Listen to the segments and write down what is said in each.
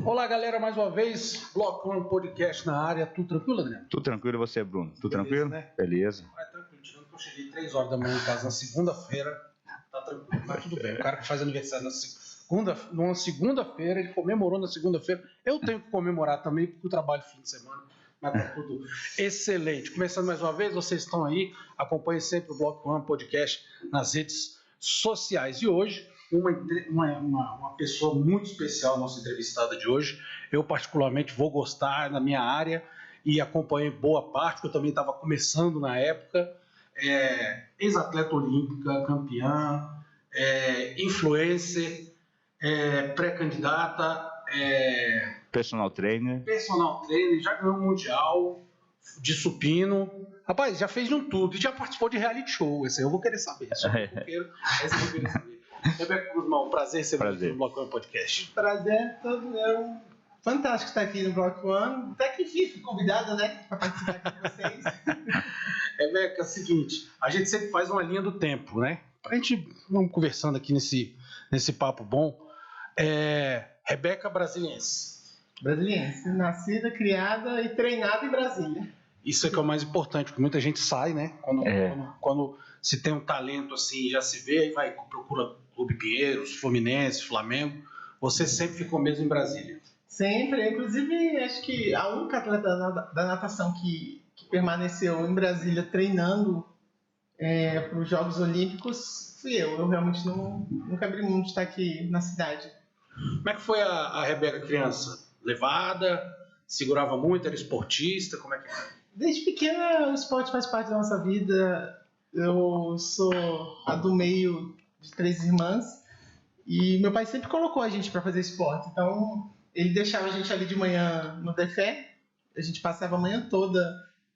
Olá, galera, mais uma vez, Bloco One Podcast na área. Tudo tranquilo, Adriano? Tudo tranquilo, e você, Bruno? Tudo Beleza, tranquilo? né? Beleza. Tranquilo, tirando que eu cheguei 3 horas da manhã em casa na segunda-feira, tá tranquilo, mas tudo bem. O cara que faz aniversário numa segunda-feira, ele comemorou na segunda-feira. Eu tenho que comemorar também, porque eu trabalho fim de semana, mas tá tudo excelente. Começando mais uma vez, vocês estão aí, acompanhem sempre o Bloco One Podcast nas redes sociais. E hoje, uma pessoa muito especial, nossa entrevistada de hoje. Eu particularmente vou gostar na minha área e acompanhei boa parte, porque eu também estava começando na época. Ex-atleta olímpica, campeã, influencer, pré-candidata, Personal trainer, já ganhou mundial de supino. Rapaz, já fez de um tudo e já participou de reality show. Esse aí eu vou querer saber. Esse eu vou querer saber. Rebeca Guzmão, prazer ser aqui no Bloco One Podcast. Prazer todo meu. Fantástico estar aqui no Bloco One. Até que enfim, fui convidada, né, para participar aqui com vocês. Rebeca, é o seguinte, a gente sempre faz uma linha do tempo, né? Pra gente, vamos conversando aqui nesse papo bom. Rebeca brasiliense. Brasiliense, nascida, criada e treinada em Brasília. Isso é que é o mais importante, porque muita gente sai, né? Quando se tem um talento assim, já se vê, aí vai, procura Clube Pinheiros, Fluminense, Flamengo. Você sempre ficou mesmo em Brasília? Sempre, inclusive acho que a única atleta da natação que permaneceu em Brasília treinando para os Jogos Olímpicos fui eu. Eu realmente nunca abri mão de estar aqui na cidade. Como é que foi a Rebeca criança? Levada? Segurava muito? Era esportista? Como é que era? Desde pequena o esporte faz parte da nossa vida. Eu sou a do meio de 3 irmãs e meu pai sempre colocou a gente para fazer esporte. Então ele deixava a gente ali de manhã no Defé, a gente passava a manhã toda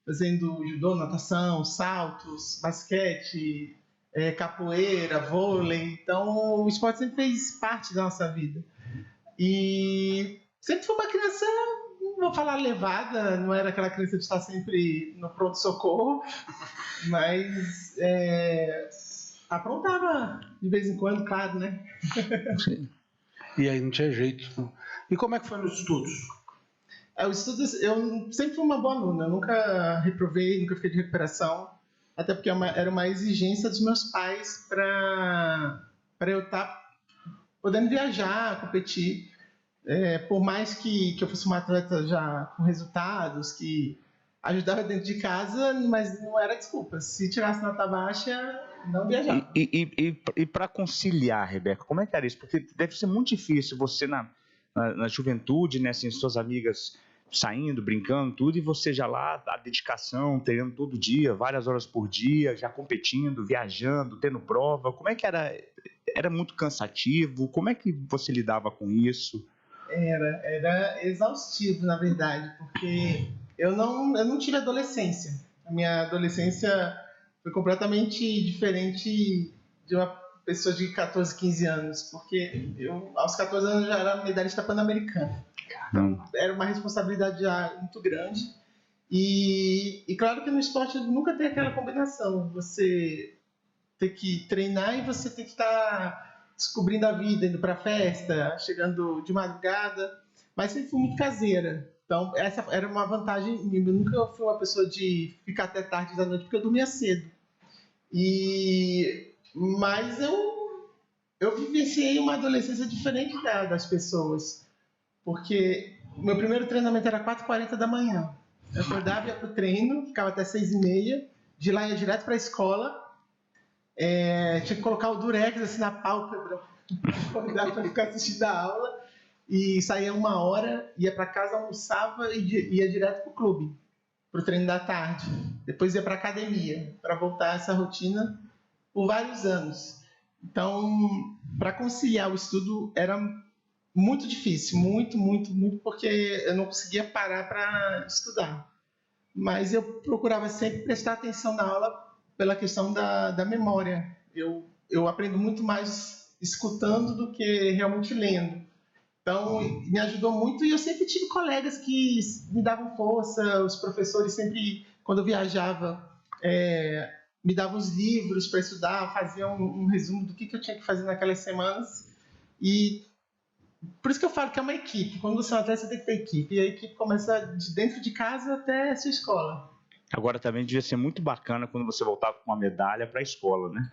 fazendo judô, natação, saltos, basquete, capoeira, vôlei. Então o esporte sempre fez parte da nossa vida. E sempre fui uma criança, não vou falar levada, não era aquela criança de estar sempre no pronto-socorro, mas aprontava de vez em quando, claro, né? Sim. E aí não tinha jeito. E como é que foi nos estudos? Os estudos, eu sempre fui uma boa aluna, eu nunca reprovei, nunca fiquei de recuperação, até porque era uma exigência dos meus pais para eu estar podendo viajar, competir. Por mais que eu fosse uma atleta já com resultados, que ajudava dentro de casa, mas não era desculpa. Se tirasse nota baixa, não viajava. E para conciliar, Rebeca, como é que era isso? Porque deve ser muito difícil você na juventude, né, assim, suas amigas saindo, brincando, tudo, e você já lá, a dedicação, treinando todo dia, várias horas por dia, já competindo, viajando, tendo prova. Como é que era? Era muito cansativo? Como é que você lidava com isso? Era exaustivo, na verdade, porque eu não tive adolescência. A minha adolescência foi completamente diferente de uma pessoa de 14, 15 anos, porque eu, aos 14 anos, já era medalhista pan-americana. Então, era uma responsabilidade já muito grande. E claro que no esporte nunca tem aquela combinação. Você ter que treinar e você ter que estar descobrindo a vida, indo para festa, chegando de madrugada, mas sempre fui muito caseira. Então, essa era uma vantagem. Eu nunca fui uma pessoa de ficar até tarde da noite, porque eu dormia cedo. Mas eu vivenciei uma adolescência diferente das pessoas, porque o meu primeiro treinamento era 4h40 da manhã. Eu acordava, ia para o treino, ficava até 6h30, de lá ia direto para a escola. Tinha que colocar o durex assim na pálpebra para ficar assistindo a aula, e saía 1h, ia para casa, almoçava e ia direto para o clube, para o treino da tarde. Depois ia para a academia, para voltar essa rotina por vários anos. Então, para conciliar o estudo era muito difícil, muito, porque eu não conseguia parar para estudar. Mas eu procurava sempre prestar atenção na aula pela questão da memória. Eu aprendo muito mais escutando do que realmente lendo. Então, me ajudou muito, e eu sempre tive colegas que me davam força. Os professores sempre, quando eu viajava, me davam os livros para estudar, faziam um resumo do que eu tinha que fazer naquelas semanas. E Por isso que eu falo que é uma equipe. Quando você é um atleta, você tem que ter equipe. E a equipe começa de dentro de casa até a sua escola. Agora também devia ser muito bacana quando você voltava com uma medalha para a escola, né?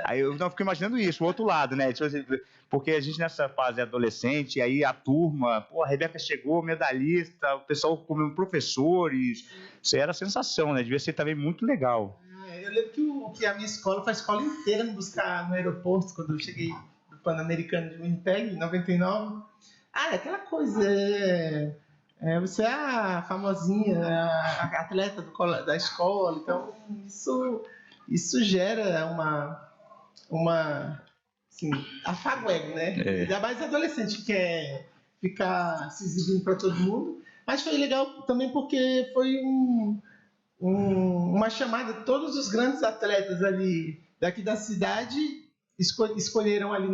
Aí eu não fico imaginando isso, o outro lado, né? Tipo assim, porque a gente nessa fase é adolescente, aí a turma, pô, a Rebeca chegou, medalhista, o pessoal como professores, isso aí era a sensação, né? Devia ser também muito legal. Eu lembro que a minha escola foi a escola inteira me buscar no aeroporto, quando eu cheguei do Pan-Americano de Winnipeg, em 99. É aquela coisa, você é a famosinha, a atleta da escola, então isso gera assim, afago o ego, né? Ainda mais adolescente que quer ficar se exibindo para todo mundo. Mas foi legal também porque foi uma chamada, todos os grandes atletas ali daqui da cidade escolheram ali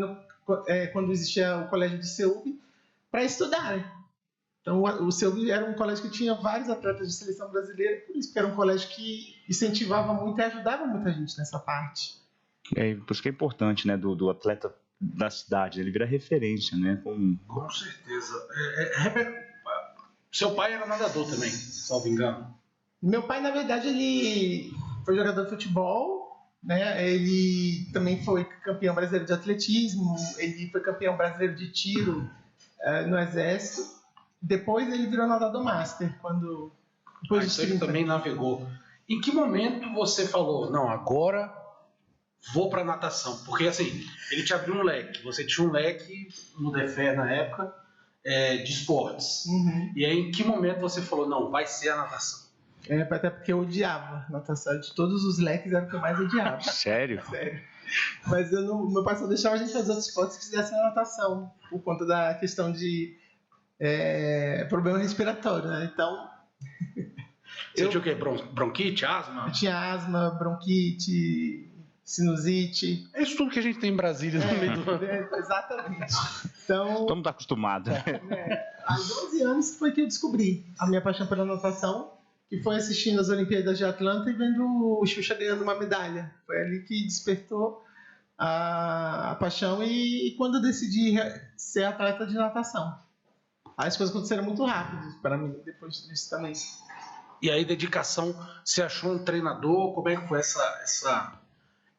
quando existia o colégio de Seúl para estudarem. Então o Seúl era um colégio que tinha vários atletas de seleção brasileira, por isso que era um colégio que incentivava muito e ajudava muita gente nessa parte. Por isso que é importante, né, do atleta da cidade, ele vira referência, né? Com certeza. Seu pai era nadador também, salvo engano. Meu pai, na verdade, ele foi jogador de futebol, né? Ele também foi campeão brasileiro de atletismo, ele foi campeão brasileiro de tiro no Exército. Depois ele virou nadador master, depois dos 30. Ele também navegou. Em que momento você falou, não, agora vou para natação? Porque assim, ele te abriu um leque, você tinha um leque no DEFE na época de esportes. Uhum. E aí em que momento você falou, não, vai ser a natação? Até porque eu odiava natação. De todos os leques era o que eu mais odiava. Sério? Sério. Mas meu pai só deixava a gente fazer outros esportes se fizesse a natação, por conta da questão de problema respiratório, né? Então... Você tinha o quê? Bronquite, asma? Eu tinha asma, bronquite, sinusite. É isso tudo que a gente tem em Brasília no meio do... Exatamente. Então... Todo mundo acostumado. Aos 12 anos foi que eu descobri a minha paixão pela natação, que foi assistindo as Olimpíadas de Atlanta e vendo o Xuxa ganhando uma medalha. Foi ali que despertou a paixão e quando eu decidi ser atleta de natação. As coisas aconteceram muito rápido para mim, depois disso também. E aí, dedicação, você achou um treinador? Como é que foi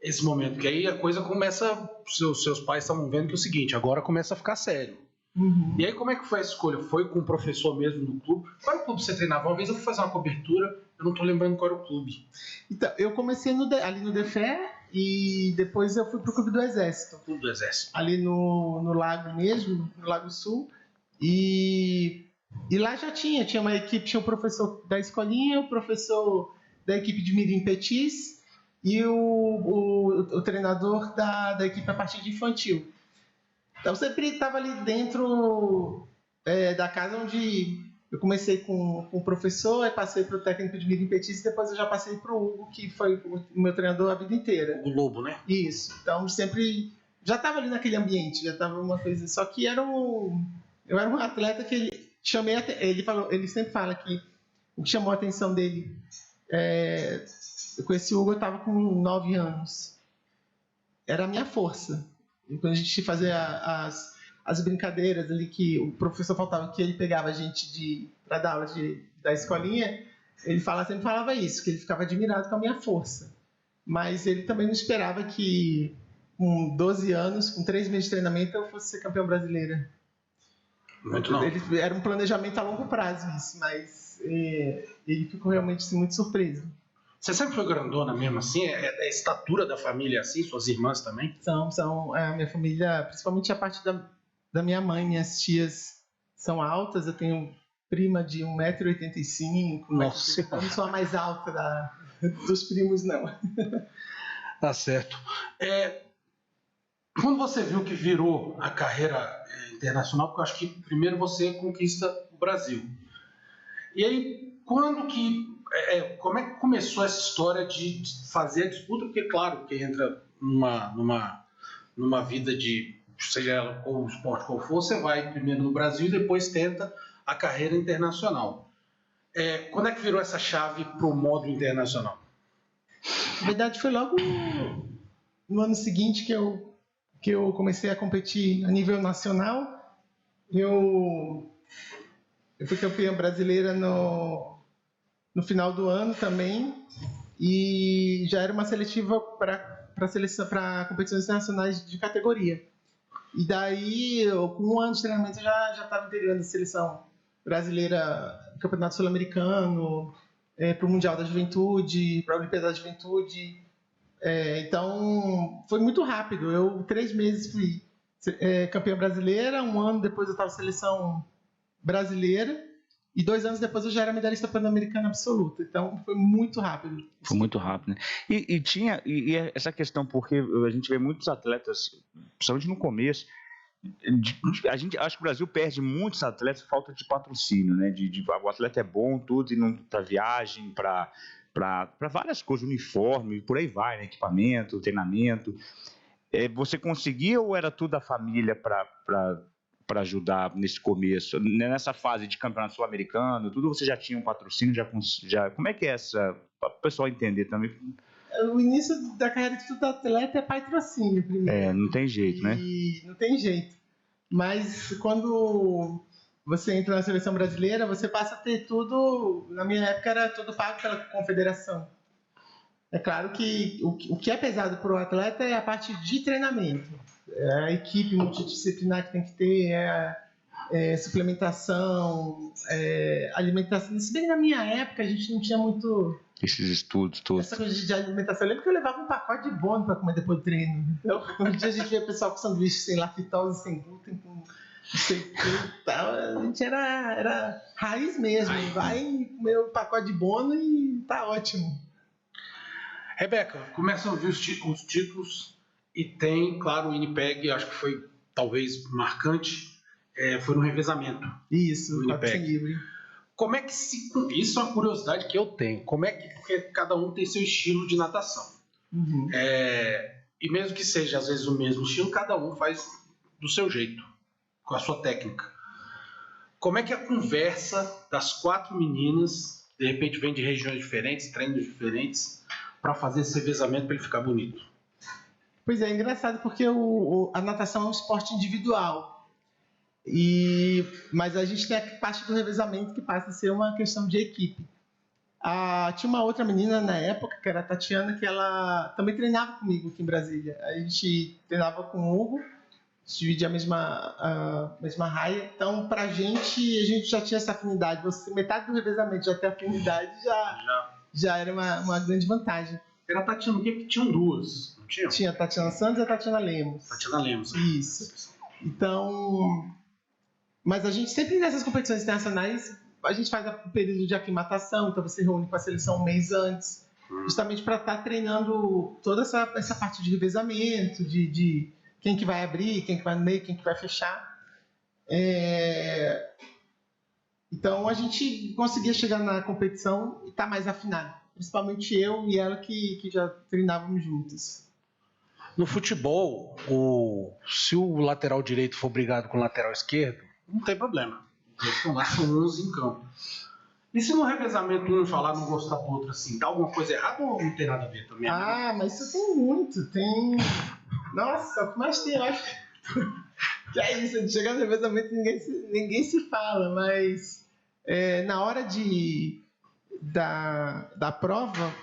esse momento? Porque aí a coisa começa... Seus pais estavam vendo que é o seguinte, agora começa a ficar sério. Uhum. E aí, como é que foi a escolha? Foi com o professor mesmo no clube? Qual era o clube que você treinava? Uma vez eu fui fazer uma cobertura, eu não estou lembrando qual era o clube. Então, eu comecei ali no DEFE e depois eu fui pro Clube do Exército. Clube do Exército. Ali no Lago mesmo, no Lago Sul. E lá já tinha uma equipe, tinha o professor da escolinha, o professor da equipe de Mirim Petis e o treinador da equipe a partir de infantil. Então sempre estava ali dentro da casa onde eu comecei com o professor, aí passei para o técnico de Mirim Petis e depois eu já passei para o Hugo, que foi o meu treinador a vida inteira. O Lobo, né? Isso. Então sempre já estava ali naquele ambiente, já estava uma coisa. Só que eu era um atleta que ele sempre fala que o que chamou a atenção dele com esse Hugo, eu estava com 9 anos. Era a minha força. E quando a gente fazia as brincadeiras ali, que o professor faltava, que ele pegava a gente para dar aula da escolinha, ele sempre falava isso, que ele ficava admirado com a minha força. Mas ele também não esperava que com 12 anos, com 3 meses de treinamento, eu fosse ser campeão brasileira. Muito não. Era um planejamento a longo prazo isso, mas ele ficou realmente assim, muito surpreso. Você sempre foi grandona mesmo assim? É a estatura da família assim? Suas irmãs também? São a minha família, principalmente a parte da minha mãe. Minhas tias são altas, eu tenho prima de 1,85 m. Nossa. Eu não sou a mais alta dos primos, não. Tá certo. Quando você viu que virou a carreira internacional, porque eu acho que primeiro você conquista o Brasil. E aí, como é que começou essa história de fazer a disputa? Porque, claro, que entra numa vida de, seja ela qual o esporte qual for, você vai primeiro no Brasil e depois tenta a carreira internacional. Quando é que virou essa chave para o modo internacional? Na verdade, foi logo no ano seguinte que eu comecei a competir a nível nacional. Eu fui campeã brasileira no final do ano também, e já era uma seletiva para competições internacionais de categoria. E daí, com um ano de treinamento, eu já estava integrando a seleção brasileira, Campeonato Sul-Americano, para o Mundial da Juventude, para a Olimpíada da Juventude. Então, foi muito rápido. Eu, 3 meses, fui campeã brasileira, um ano depois eu estava na seleção brasileira, e 2 anos depois eu já era medalhista pan-americana absoluta. Então, foi muito rápido. Foi muito rápido, né? E essa questão, porque a gente vê muitos atletas, principalmente no começo, acho que o Brasil perde muitos atletas por falta de patrocínio, né? O atleta é bom, tudo, e não para viagem, para várias coisas, uniforme, por aí vai, né? Equipamento, treinamento. Você conseguia ou era tudo a família para ajudar nesse começo? Nessa fase de campeonato sul-americano, tudo você já tinha um patrocínio? Como é que é essa? Para o pessoal entender também. O início da carreira de todo atleta é patrocínio primeiro. Não tem jeito, né? Não tem jeito. Mas quando você entra na seleção brasileira, você passa a ter tudo. Na minha época era tudo pago pela confederação. É claro que o que é pesado para o atleta é a parte de treinamento. É a equipe multidisciplinar que tem que ter, suplementação, alimentação. Se bem que na minha época a gente não tinha muito esses estudos todos. Essa coisa de alimentação. Eu lembro que eu levava um pacote de bônus para comer depois do treino. Então, um dia a gente via o pessoal com sanduíche sem lactose, sem glúten, com não sei o que e tal. A gente era raiz mesmo. Vai comer o pacote de bônus e tá ótimo. Rebeca, começam a vir os títulos e tem, claro, o Winnipeg, acho que foi talvez marcante, foi no revezamento. Isso, no Winnipeg. Como é que isso é uma curiosidade que eu tenho. Porque cada um tem seu estilo de natação. Uhum. E mesmo que seja às vezes o mesmo estilo, cada um faz do seu jeito, com a sua técnica. Como é que a conversa das 4 meninas, de repente vem de regiões diferentes, treinos diferentes, para fazer esse revezamento para ele ficar bonito? Pois é engraçado porque a natação é um esporte individual. Mas a gente tem a parte do revezamento que passa a ser uma questão de equipe. Tinha uma outra menina na época, que era a Tatiana, que ela também treinava comigo aqui em Brasília. A gente treinava com o Hugo, a gente dividia a mesma raia. Então, pra gente, a gente já tinha essa afinidade. Metade do revezamento já ter afinidade já era uma grande vantagem. Era a Tatiana, porque tinham 2, não tinha? Tinha a Tatiana Santos e a Tatiana Lemos. Tatiana Lemos. Isso. Então... Mas a gente sempre nessas competições internacionais, a gente faz o período de aclimatação, então você reúne com a seleção um mês antes, justamente para estar treinando toda essa parte de revezamento, de quem que vai abrir, quem que vai no meio, quem que vai fechar. Então a gente conseguia chegar na competição e estar mais afinado, principalmente eu e ela que já treinávamos juntas. No futebol, se o lateral direito for brigado com o lateral esquerdo, não tem problema. Eles estão lá, são 11 em campo. E se no revezamento um falar não gostar do outro assim, tá alguma coisa errada ou não tem nada a ver também? Mas isso tem muito. Nossa, o que mais tem, eu acho que é isso, de chegar no revezamento ninguém se fala, mas na hora da prova,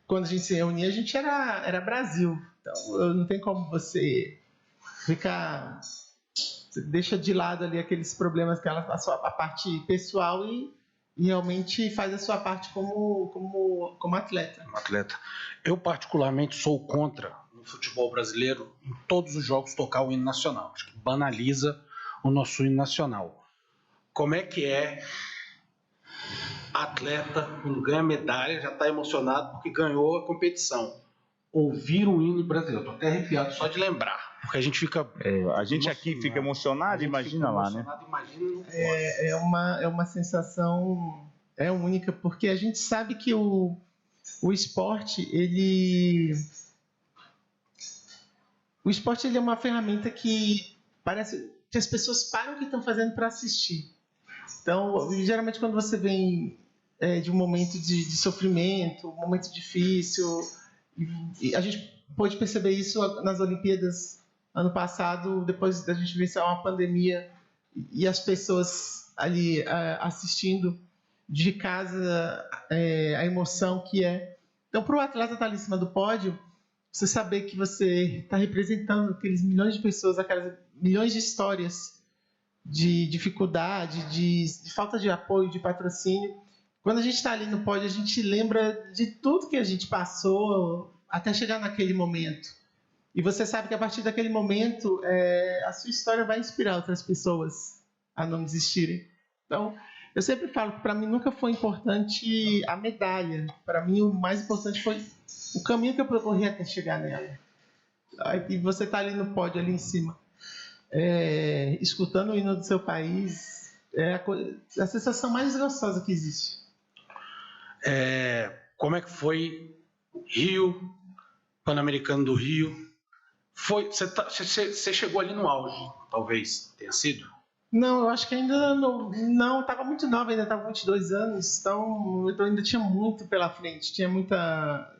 quando a gente se reunia, a gente era Brasil. Então não tem como você ficar... Você deixa de lado ali aqueles problemas, a parte pessoal e realmente faz a sua parte como atleta. Eu, particularmente, sou contra, no futebol brasileiro, em todos os jogos, tocar o hino nacional. Acho que banaliza o nosso hino nacional. Como é que atleta, quando ganha medalha, já está emocionado porque ganhou a competição? Ouvir o hino brasileiro. Estou até arrepiado só de lembrar. Porque a gente fica... a gente aqui fica emocionado, imagina lá, né? É uma sensação única, porque a gente sabe que o esporte, ele é uma ferramenta que parece que as pessoas param o que estão fazendo para assistir. Então, geralmente quando você vem de um momento de sofrimento, um momento difícil, e a gente pôde perceber isso nas Olimpíadas ano passado, depois da gente vencer uma pandemia e as pessoas ali assistindo de casa, a emoção que é. Então, para o atleta estar ali em cima do pódio, você saber que você está representando aqueles milhões de pessoas, aquelas milhões de histórias de dificuldade, de falta de apoio, de patrocínio. Quando a gente está ali no pódio, a gente lembra de tudo que a gente passou até chegar naquele momento. E você sabe que a partir daquele momento, a sua história vai inspirar outras pessoas a não desistirem. Então, eu sempre falo que para mim nunca foi importante a medalha. Para mim, o mais importante foi o caminho que eu percorri até chegar nela. E você está ali no pódio, ali em cima, escutando o hino do seu país, é a sensação mais gostosa que existe. Como é que foi Rio, Pan-Americano do Rio? Você chegou ali no auge, talvez tenha sido? Não, eu acho que ainda não, estava muito nova, ainda estava com 22 anos, então eu ainda tinha muito pela frente, tinha muita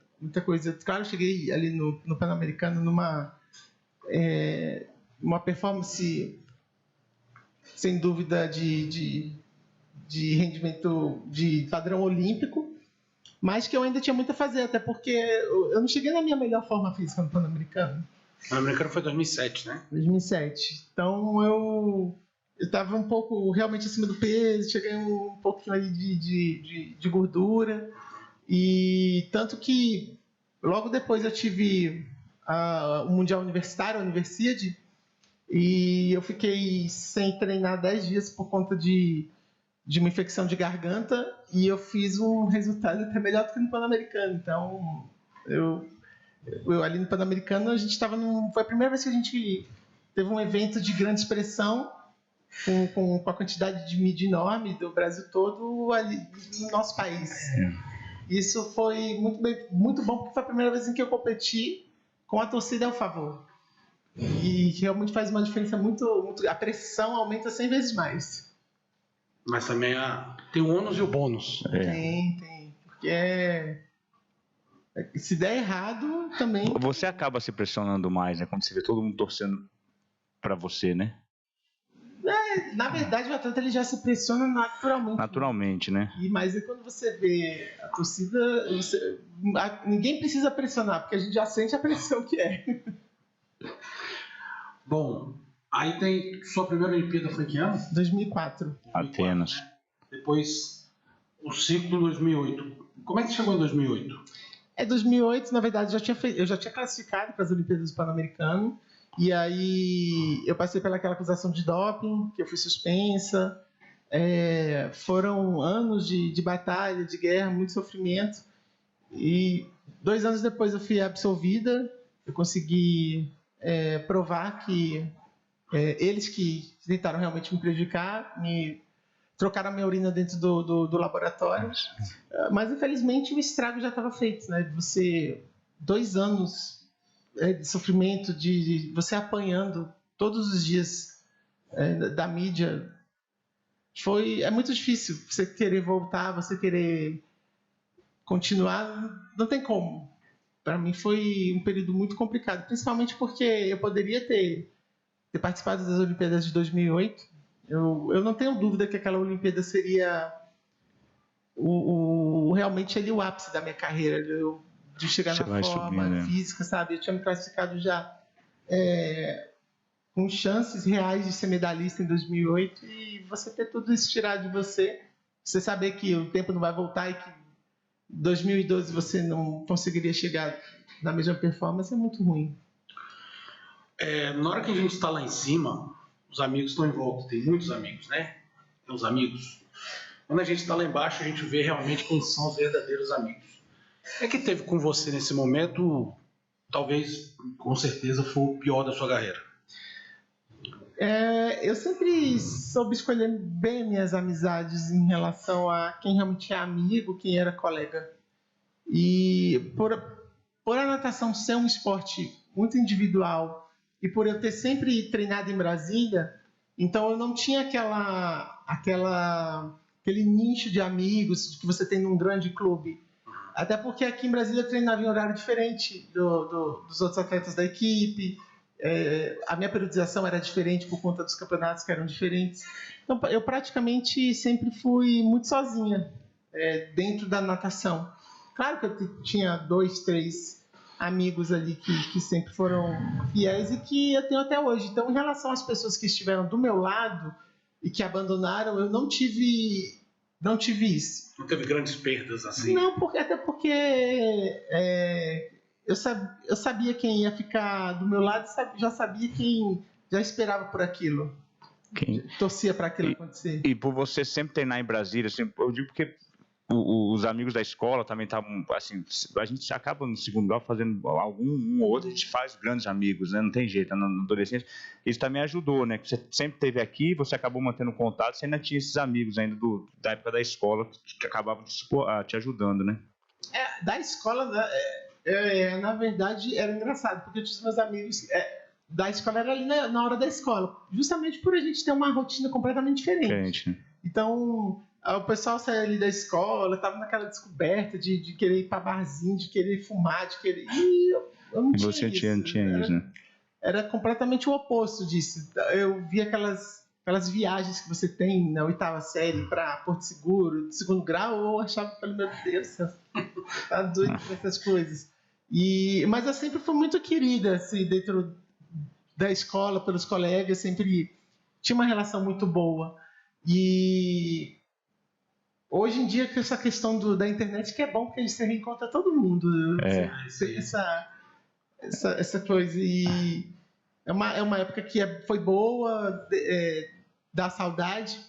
coisa. Claro, eu cheguei ali no Pan-Americano numa uma performance, sem dúvida, de rendimento de padrão olímpico, mas que eu ainda tinha muito a fazer, até porque eu não cheguei na minha melhor forma física no Pan-Americano. O Pan-Americano foi 2007, né? 2007. Então eu estava um pouco realmente acima do peso, cheguei um pouquinho ali de gordura, e tanto que logo depois eu tive o Mundial Universitário, a Universiade, e eu fiquei sem treinar 10 dias por conta de uma infecção de garganta, e eu fiz um resultado até melhor do que no Pan-Americano. Então, eu ali no Pan-Americano, a gente estava foi a primeira vez que a gente teve um evento de grande expressão, com a quantidade de mídia enorme do Brasil todo ali no nosso país. Isso foi muito bom, porque foi a primeira vez em que eu competi com a torcida ao favor. E realmente faz uma diferença muito... A pressão aumenta 100 vezes mais. Mas também tem o ônus e o bônus. Tem. Porque se der errado, também... Você acaba se pressionando mais, né? Quando você vê todo mundo torcendo para você, né? Na verdade, o atleta ele já se pressiona naturalmente. Naturalmente, né? Mas quando você vê a torcida, ninguém precisa pressionar, porque a gente já sente a pressão que é. Bom, aí tem sua primeira Olimpíada foi que ano? 2004. Atenas. Né? Depois o ciclo 2008. Como é que chegou em 2008? 2008, na verdade, eu já tinha classificado para as Olimpíadas do Pan-Americano. E aí eu passei pelaquela acusação de doping, que eu fui suspensa. Foram anos de batalha, de guerra, muito sofrimento. E 2 anos depois eu fui absolvida. Eu consegui provar que eles que tentaram realmente me prejudicar, trocaram a minha urina dentro do laboratório. Mas infelizmente o estrago já estava feito, né? 2 anos de sofrimento, de você apanhando todos os dias da mídia, é muito difícil você querer voltar, você querer continuar, não tem como. Para mim foi um período muito complicado, principalmente porque eu poderia ter participado das Olimpíadas de 2008. Eu não tenho dúvida que aquela Olimpíada seria realmente ali o ápice da minha carreira, de chegar na forma física, sabe? Eu tinha me classificado já com chances reais de ser medalhista em 2008, e você ter tudo isso tirado de você saber que o tempo não vai voltar e que em 2012 você não conseguiria chegar na mesma performance, é muito ruim. Na hora que a gente está lá em cima, os amigos estão em volta, tem muitos amigos, né? Tem os amigos. Quando a gente está lá embaixo, a gente vê realmente quem são os verdadeiros amigos. Que teve com você nesse momento, talvez, com certeza, foi o pior da sua carreira? Eu sempre soube escolher bem minhas amizades em relação a quem realmente é amigo, quem era colega. E por a natação ser um esporte muito individual e por eu ter sempre treinado em Brasília, então eu não tinha aquele nicho de amigos que você tem num grande clube. Até porque aqui em Brasília eu treinava em horário diferente dos outros atletas da equipe. A minha periodização era diferente por conta dos campeonatos que eram diferentes. Então, eu praticamente sempre fui muito sozinha dentro da natação. Claro que eu tinha 2, 3 amigos ali que sempre foram fiéis e que eu tenho até hoje. Então, em relação às pessoas que estiveram do meu lado e que abandonaram, eu não tive isso. Não teve grandes perdas assim? Não, até porque eu sabia quem ia ficar do meu lado, já sabia quem já esperava por aquilo. Torcia para aquilo acontecer. E por você sempre treinar em Brasília, assim, eu digo porque os amigos da escola também estavam, assim, a gente acaba no segundo grau fazendo um ou outro, a gente faz grandes amigos, né? Não tem jeito, na adolescência. Isso também ajudou, né? Você sempre esteve aqui, você acabou mantendo contato, você ainda tinha esses amigos ainda da época da escola que acabavam te ajudando, né? Da escola, na verdade, era engraçado, porque eu tinha os meus amigos da escola, era ali na hora da escola, justamente por a gente ter uma rotina completamente diferente. Então, o pessoal saía ali da escola, estava naquela descoberta de querer ir para barzinho, de querer fumar, de querer... E eu não tinha você isso. Não tinha isso, né? Era completamente o oposto disso. Eu via aquelas viagens que você tem na 8ª série para Porto Seguro, de segundo grau, eu achava, meu Deus, tá doido com essas coisas. Mas eu sempre fui muito querida, assim, dentro da escola, pelos colegas, sempre tinha uma relação muito boa. E hoje em dia, com essa questão da internet, que é bom porque a gente se reencontra todo mundo. Essa coisa. E é uma época que foi boa, dá saudade,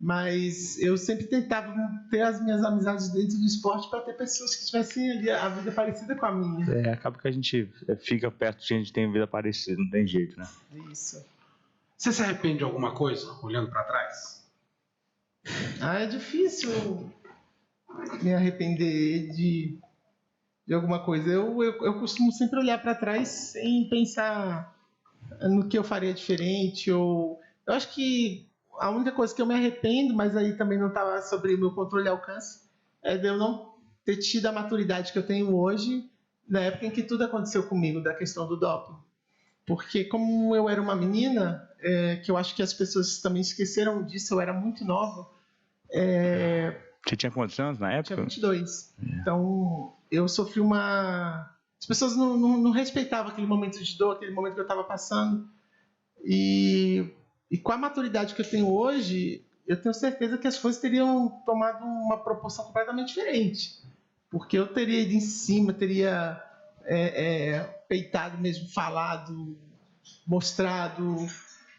mas eu sempre tentava ter as minhas amizades dentro do esporte para ter pessoas que tivessem ali a vida parecida com a minha. Acaba que a gente fica perto de gente que tem vida parecida, não tem jeito, né? Isso. Você se arrepende de alguma coisa, olhando para trás? É difícil me arrepender de alguma coisa. Eu costumo sempre olhar para trás sem pensar no que eu faria diferente. Eu acho que a única coisa que eu me arrependo, mas aí também não estava sobre o meu controle e alcance, é de eu não ter tido a maturidade que eu tenho hoje, na época em que tudo aconteceu comigo, da questão do doping. Porque como eu era uma menina, que eu acho que as pessoas também esqueceram disso, eu era muito nova. Você tinha quantos anos na época? Tinha 22. Então, eu sofri as pessoas não respeitavam aquele momento de dor, aquele momento que eu estava passando. E com a maturidade que eu tenho hoje, eu tenho certeza que as coisas teriam tomado uma proporção completamente diferente. Porque eu teria ido em cima, teria peitado mesmo, falado, mostrado.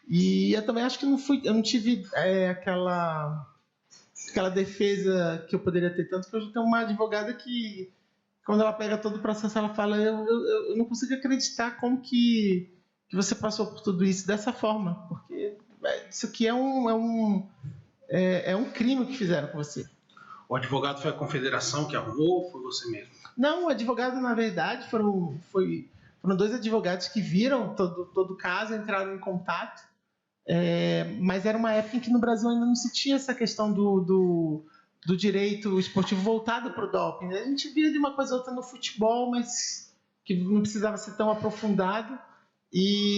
E eu também acho que eu não tive aquela defesa que eu poderia ter, tanto que hoje eu tenho uma advogada que, quando ela pega todo o processo, ela fala, eu não consigo acreditar como que você passou por tudo isso dessa forma, porque isso aqui é um crime que fizeram com você. O advogado foi a confederação que arrumou ou foi você mesmo? Não, o advogado, na verdade, foram 2 advogados que viram todo o caso, entraram em contato, mas era uma época em que no Brasil ainda não se tinha essa questão do direito esportivo voltado para o doping. A gente via de uma coisa ou outra no futebol, mas que não precisava ser tão aprofundado,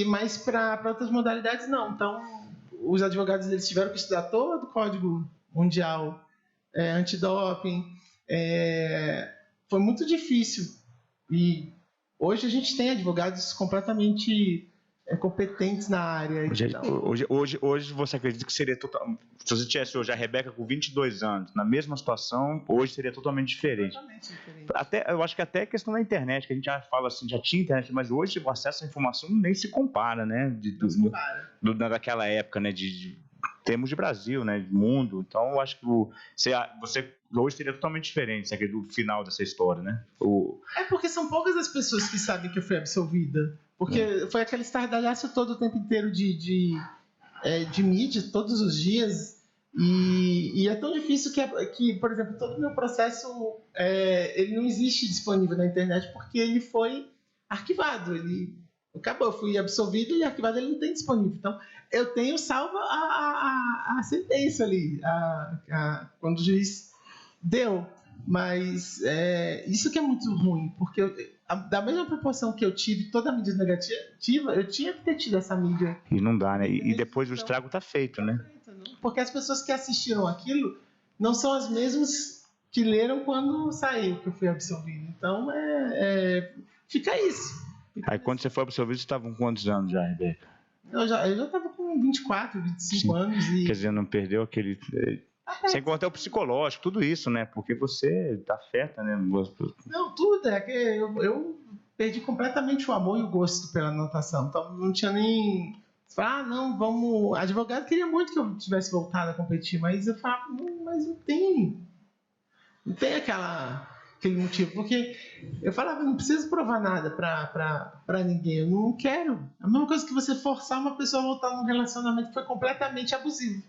mas para outras modalidades não. Então, os advogados eles tiveram que estudar todo o Código Mundial Antidoping. Foi muito difícil. E hoje a gente tem advogados completamente competentes na área. Hoje você acredita que seria totalmente... Se você tivesse hoje a Rebeca com 22 anos, na mesma situação, hoje seria totalmente diferente. Totalmente diferente. Eu acho que até a questão da internet, que a gente já fala assim, já tinha internet, mas hoje o acesso à informação nem se compara, né? Daquela época, né? De termos de Brasil, né? De mundo. Então, eu acho que você hoje seria totalmente diferente do final dessa história, né? Porque são poucas as pessoas que sabem que eu fui absolvida. Porque foi aquele estardalhaço todo o tempo inteiro de mídia, todos os dias. E é tão difícil que, por exemplo, todo o meu processo ele não existe disponível na internet porque ele foi arquivado. Ele acabou, eu fui absolvido e arquivado, ele não tem disponível. Então, eu tenho salva a sentença ali, quando o juiz deu. Mas isso que é muito ruim, porque da mesma proporção que eu tive toda a mídia negativa, eu tinha que ter tido essa mídia. E não dá, né? E depois o estrago tá feito, né? Porque as pessoas que assistiram aquilo não são as mesmas que leram quando saiu, que eu fui absolvido. Então, fica isso. Aí quando você foi absolvido, você estava com quantos anos já, Rebeca? Eu já estava com 24, 25 anos. E... Quer dizer, não perdeu aquele... Sem contar o psicológico, tudo isso, né? Porque você afeta, né? Não, tudo. É que eu perdi completamente o amor e o gosto pela natação. Então, não tinha nem... não, vamos... Advogado queria muito que eu tivesse voltado a competir, mas eu falava, mas não tem... Não tem aquele motivo, porque eu falava, não preciso provar nada pra ninguém, eu não quero. A mesma coisa que você forçar uma pessoa a voltar num relacionamento que foi completamente abusivo.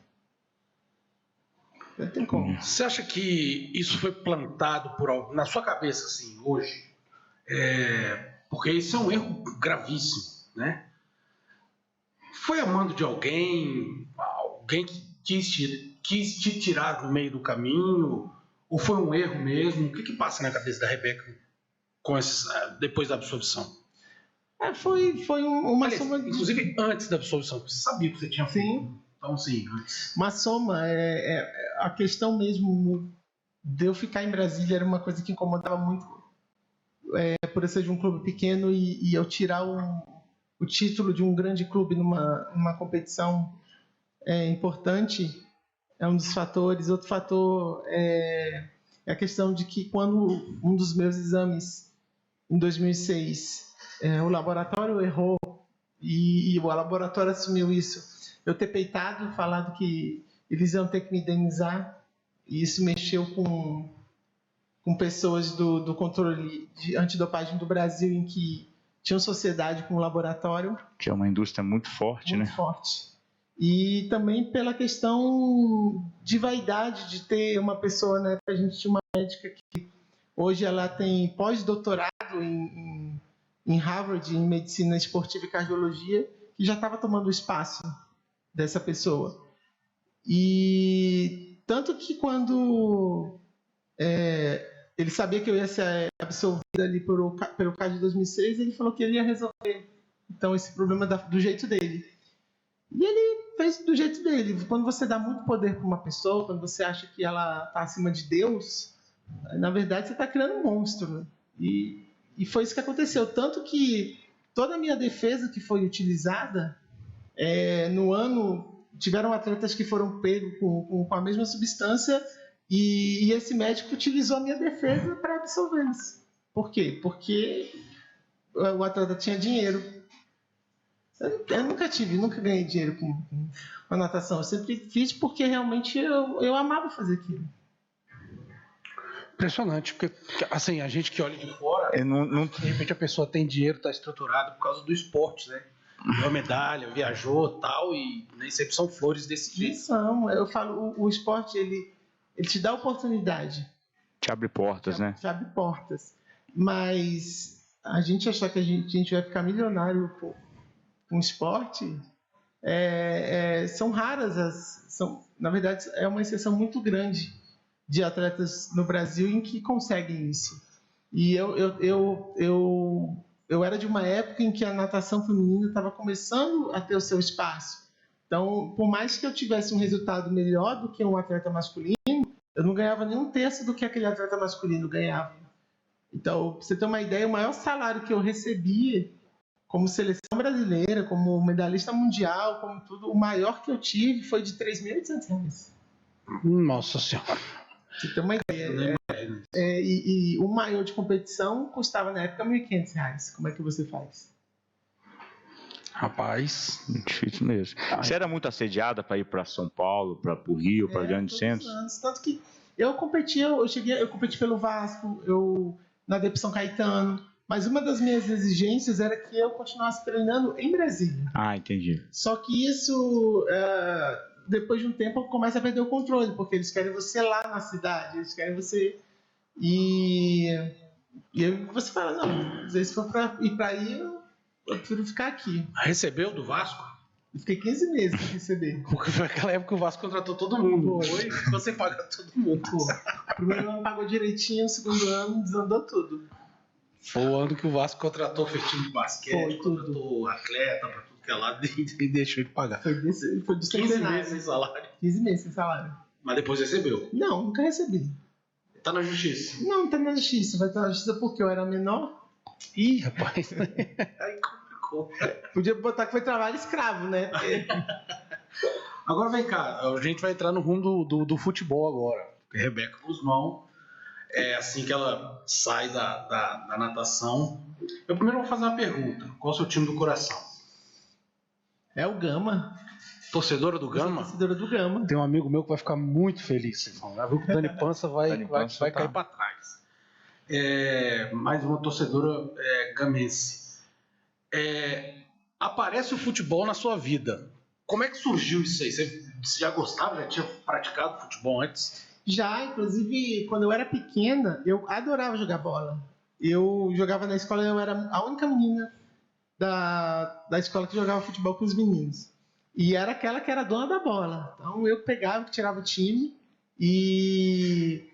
Não tem como. Você acha que isso foi plantado por algo na sua cabeça, assim, hoje? Porque isso é um erro gravíssimo, né? Foi amando de alguém que quis te tirar do meio do caminho, ou foi um erro mesmo? O que passa na cabeça da Rebeca depois da absolvição? Foi uma soma... Inclusive antes da absolvição, você sabia que você tinha feito. Sim. Então, sim, antes. Uma soma, a questão mesmo de eu ficar em Brasília era uma coisa que incomodava muito, por eu ser de um clube pequeno e eu tirar o título de um grande clube numa competição importante, é um dos fatores. Outro fator é a questão de que quando um dos meus exames, em 2006, o laboratório errou e o laboratório assumiu isso, eu ter peitado, falado que eles iam ter que me indenizar, e isso mexeu com pessoas do controle de antidopagem do Brasil, em que tinham sociedade com o laboratório. Que é uma indústria muito forte, muito forte. E também pela questão de vaidade, de ter uma pessoa, né? A gente tinha uma médica que hoje ela tem pós-doutorado em Harvard, em medicina esportiva e cardiologia, que já estava tomando o espaço dessa pessoa. E tanto que quando ele sabia que eu ia ser absolvido ali pelo caso de 2006, ele falou que ele ia resolver então esse problema do jeito dele. E ele fez do jeito dele. Quando você dá muito poder para uma pessoa, quando você acha que ela está acima de Deus, na verdade você está criando um monstro. E foi isso que aconteceu. Tanto que toda a minha defesa que foi utilizada, no ano, tiveram atletas que foram pegos com a mesma substância e esse médico utilizou a minha defesa para absolvê-los. Por quê? Porque o atleta tinha dinheiro. Eu nunca ganhei dinheiro com a natação. Eu sempre fiz porque realmente eu amava fazer aquilo. Impressionante, porque assim, a gente que olha de fora, de repente a pessoa tem dinheiro, está estruturada por causa do esporte, né? Ganhou medalha, viajou tal, e nem sempre são flores desse jeito. Não, eu falo, o esporte ele te dá oportunidade. Te abre portas, né? Te abre portas. Mas a gente achar que a gente vai ficar milionário com esporte, são raras, na verdade é uma exceção muito grande de atletas no Brasil em que conseguem isso. E eu era de uma época em que a natação feminina estava começando a ter o seu espaço. Então, por mais que eu tivesse um resultado melhor do que um atleta masculino, eu não ganhava nem um terço do que aquele atleta masculino ganhava. Então, pra você ter uma ideia, o maior salário que eu recebia como seleção brasileira, como medalhista mundial, como tudo, o maior que eu tive foi de R$3.800. Nossa Senhora. Você tem uma ideia. E o maior de competição custava na época R$1.500. Como é que você faz? Rapaz, difícil mesmo. Você era muito assediada para ir para São Paulo, para o Rio, para grandes centros? Tanto que eu competi pelo Vasco, na DP São Caetano. Mas uma das minhas exigências era que eu continuasse treinando em Brasília. Ah, entendi. Só que isso, depois de um tempo, começa a perder o controle, porque eles querem você lá na cidade, eles querem você... E aí você fala, não, se for para ir para aí, eu prefiro ficar aqui. Recebeu do Vasco? Eu fiquei 15 meses sem receber. Porque foi aquela época que o Vasco contratou todo mundo. Foi, você paga todo mundo. Pô, o primeiro ano pagou direitinho, o segundo ano desandou tudo. Foi o ano que o Vasco contratou o time de basquete, Foi tudo. contratou atleta pra tudo que é lado e deixou de pagar. Foi do 15 centenário. meses sem salário. 15 meses sem salário. Mas depois recebeu. Não, nunca recebi. Tá na justiça. Não tá na justiça. Vai estar na justiça porque eu era menor. Ih, rapaz. Aí complicou. Podia botar que foi trabalho escravo, né? Porque... Agora vem cá, a gente vai entrar no rumo do futebol agora. Porque Rebeca Guzmão, assim que ela sai da natação. Eu primeiro vou fazer uma pergunta. Qual é o seu time do coração? É o Gama. Torcedora do Eu sou Gama? torcedora do Gama. Tem um amigo meu que vai ficar muito feliz. Já viu que o Dani Pança vai Pança cair para trás. Mais uma torcedora gamense. Aparece o futebol na sua vida. Como é que surgiu isso aí? Você já gostava, já tinha praticado futebol antes? Já, inclusive, quando eu era pequena, eu adorava jogar bola. Eu jogava na escola, eu era a única menina da escola que jogava futebol com os meninos. E era aquela que era dona da bola. Então eu pegava, tirava o time e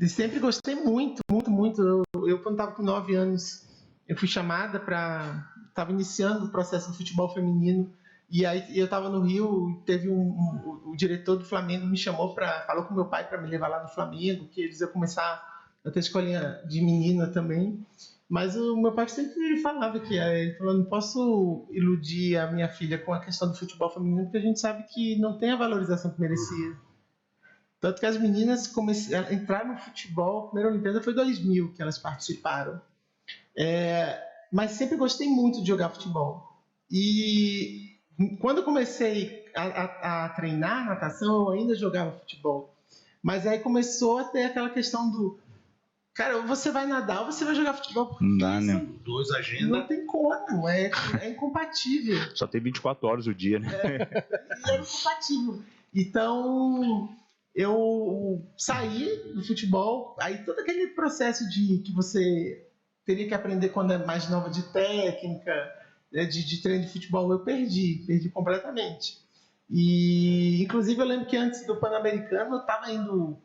sempre gostei muito, muito, muito. Eu quando estava com 9 anos, eu fui chamada para... Estava iniciando o processo do futebol feminino. E aí eu estava no Rio, teve o diretor do Flamengo me chamou falou com meu pai para me levar lá no Flamengo, que eles iam começar a ter escolinha de menina também. Mas o meu pai sempre falava que ele falou, não posso iludir a minha filha com a questão do futebol feminino, porque a gente sabe que não tem a valorização que merecia. Tanto que as meninas entraram no futebol, a primeira Olimpíada foi em 2000 que elas participaram. Mas sempre gostei muito de jogar futebol. E quando eu comecei a treinar natação, eu ainda jogava futebol. Mas aí começou a ter aquela questão do... Cara, ou você vai nadar ou você vai jogar futebol. Não dá, né? São duas agendas. Não tem como, é incompatível. Só tem 24 horas o dia, né? E é incompatível. Então, eu saí do futebol, aí todo aquele processo que você teria que aprender quando é mais nova de técnica, de treino de futebol, eu perdi completamente. E, inclusive, eu lembro que antes do Pan-Americano, eu estava indo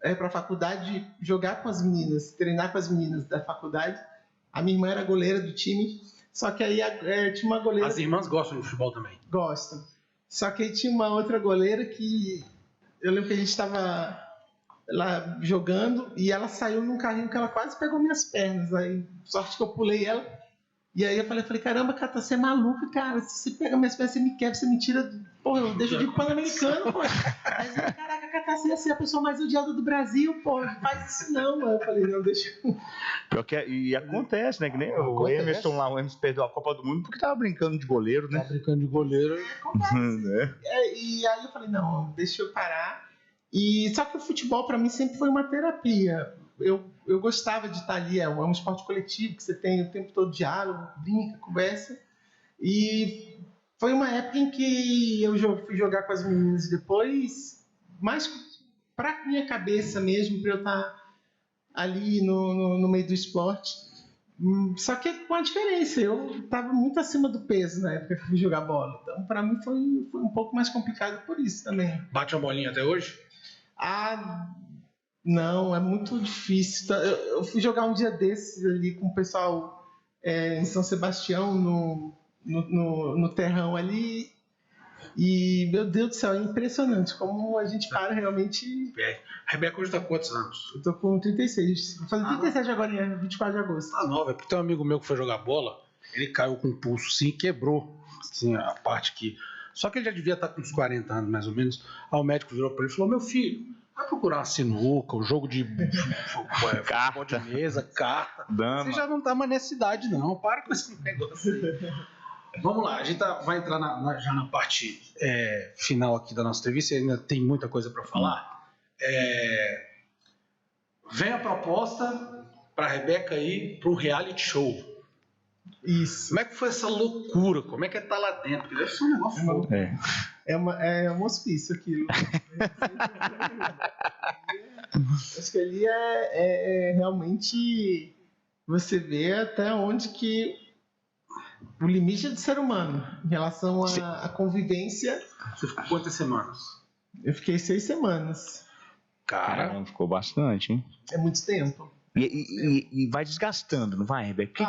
para a faculdade jogar com as meninas, treinar com as meninas da faculdade. A minha irmã era goleira do time, só que aí tinha uma goleira... As irmãs gostam de futebol também? Gostam. Só que aí tinha uma outra goleira que... Eu lembro que a gente estava lá jogando e ela saiu num carrinho que ela quase pegou minhas pernas. Aí, sorte que eu pulei ela. E aí eu falei, caramba, Cata, você é maluca, cara. Se você pega minhas pernas, você me quebra, você me tira... Porra, eu deixo de Pan-Americano, pô. Aí eu falei, caraca, Cata, você é a pessoa mais odiada do Brasil, pô. Não faz isso não. Aí eu falei, não, deixa... Pior que e acontece, né? Que nem o Emerson lá, o Emerson perdeu a Copa do Mundo porque tava brincando de goleiro, né? Tá brincando de goleiro. Acontece. E aí eu falei, não, deixa eu parar. E só que o futebol para mim sempre foi uma terapia. Eu gostava de estar ali, é um esporte coletivo que você tem o tempo todo diálogo, brinca, conversa. E foi uma época em que eu fui jogar com as meninas depois, mais para minha cabeça mesmo, para eu estar ali no meio do esporte. Só que com a diferença, eu estava muito acima do peso na época que eu fui jogar bola. Então, para mim foi um pouco mais complicado por isso também. Bate uma bolinha até hoje? Não, é muito difícil. Eu fui jogar um dia desses ali com o pessoal em São Sebastião, no terrão ali. E, meu Deus do céu, é impressionante como a gente para realmente... A Rebeca hoje tá com quantos anos? Eu tô com 36. Vou fazer 37 agora, em 24 de agosto. Tá nova, é porque tem um amigo meu que foi jogar bola, ele caiu com o pulso sim, quebrou assim, a parte que... Só que ele já devia estar com uns 40 anos, mais ou menos. Aí o médico virou para ele e falou, meu filho, vai procurar uma sinuca, um jogo de futebol de mesa, carta. Dama. Você já não tá mais nessa idade, não. Para com esse negócio aí. Vamos lá, a gente vai entrar já na parte final aqui da nossa entrevista, e ainda tem muita coisa para falar. Vem a proposta para a Rebeca ir para um reality show. Isso. Como é que foi essa loucura? Como é que tá lá dentro? Porque deve ser um negócio fogo. É um hospício aquilo. Acho que ali realmente você vê até onde que o limite é do ser humano em relação à convivência. Você ficou quantas semanas? Eu fiquei 6 semanas. Cara, Caramba, ficou bastante, hein? É muito tempo. E vai desgastando, não vai, Rebeca?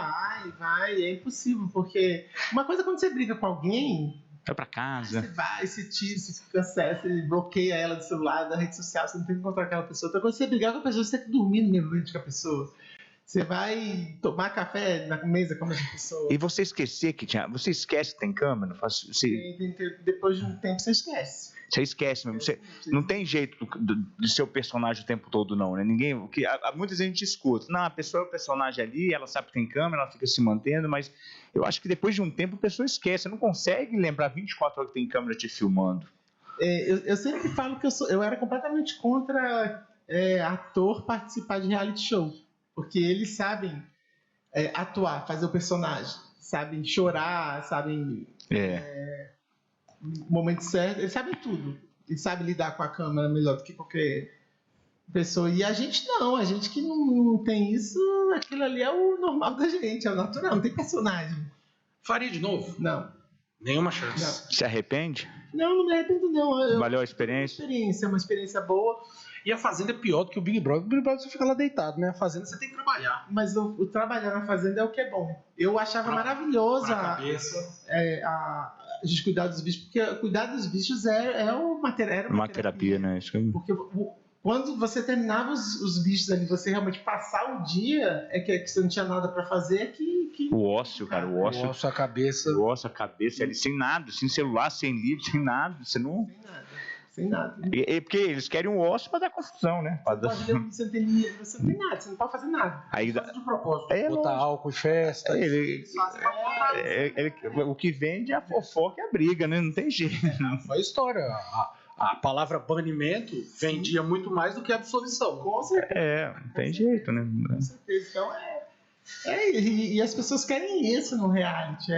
Vai, é impossível, porque uma coisa é quando você briga com alguém, Vai pra casa. você vai, você tira, você fica sério, você bloqueia ela do celular, da rede social, você não tem que encontrar aquela pessoa. Outra coisa é você brigar com a pessoa, você tem que dormir no mesmo ambiente com a pessoa. Você vai tomar café na mesa com a mesma pessoa. E você esquecer que tinha. Você esquece que tem câmera? Depois de um tempo você esquece. Você esquece mesmo. Você, não tem jeito de ser o personagem o tempo todo, não, né? Ninguém. Muita gente escuta. Não, a pessoa é o personagem ali, ela sabe que tem câmera, ela fica se mantendo, mas eu acho que depois de um tempo a pessoa esquece. Você não consegue lembrar 24 horas que tem câmera te filmando. Eu sempre falo que eu era completamente contra ator participar de reality show. Porque eles sabem atuar, fazer o personagem. Sabem chorar, sabem... momento certo, eles sabem tudo. Eles sabem lidar com a câmera melhor do que qualquer pessoa. E a gente não, a gente que não tem isso, aquilo ali é o normal da gente, é o natural, não tem personagem. faria de novo? Não. Nenhuma chance. Não. Se arrepende? Não me arrependo não. Valeu a experiência? É uma experiência boa. E a Fazenda é pior do que o Big Brother. O Big Brother você fica lá deitado, né? A Fazenda você tem que trabalhar. Mas o trabalhar na Fazenda é o que é bom. Eu achava maravilhoso a gente cuidar dos bichos, porque cuidar dos bichos era uma terapia, né? Isso que... Porque quando você terminava os bichos ali, você realmente passar o dia, que você não tinha nada pra fazer, O ócio, cara, o ócio. O ócio, a cabeça. O ócio, a cabeça, ali, sem nada, sem celular, sem livro, sem nada. Você não... Sem nada. Porque eles querem um ócio pra dar confusão, né? Você não tem livro, você não tem nada, você não pode fazer nada. Aí Faz de propósito. É, botar álcool em festa. O que vende é a fofoca e a briga, né? Não tem jeito. Foi a história. A palavra banimento vendia muito mais do que absolvição. Com certeza. Não tem jeito, né? Com certeza. Então e as pessoas querem isso no reality.